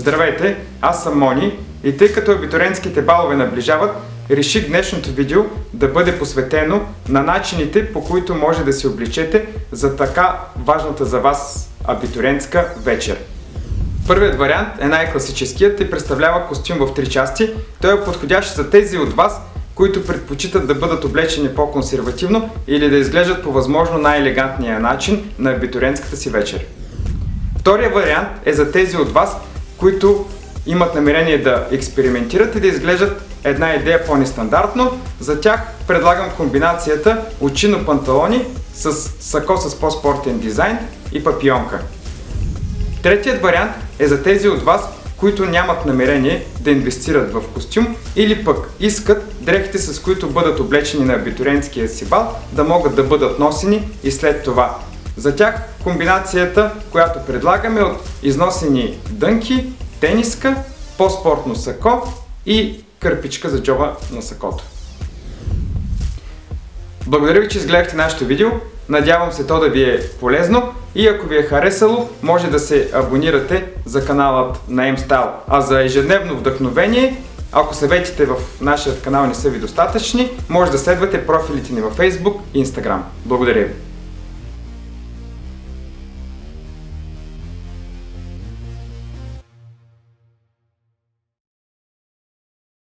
Здравейте, аз съм Мони и тъй като абитуриентските балове наближават, реших днешното видео да бъде посветено на начините, по които може да се облечете за така важната за вас абитуриентска вечер. Първият вариант е най-класическият и представлява костюм в 3 части. Той е подходящ за тези от вас, които предпочитат да бъдат облечени по-консервативно или да изглеждат по възможно най-елегантния начин на абитуриентската си вечер. Втория вариант е за тези от вас, които имат намерение да експериментират и да изглеждат една идея по-нестандартно. За тях предлагам комбинацията от чино-панталони с сако с по-спортен дизайн и папионка. Третият вариант е за тези от вас, които нямат намерение да инвестират в костюм или пък искат дрехите, с които бъдат облечени на абитуриентския си бал, да могат да бъдат носени и след това. За тях комбинацията, която предлагаме, от износени дънки, тениска, по-спортно сако и кърпичка за джоба на сакото. Благодаря ви, че изгледахте нашето видео. Надявам се то да ви е полезно и ако ви е харесало, може да се абонирате за каналът на M-Style. А за ежедневно вдъхновение, ако съветите в нашия канал не са ви достатъчни, може да следвате профилите ни във Facebook и Instagram. Благодаря ви!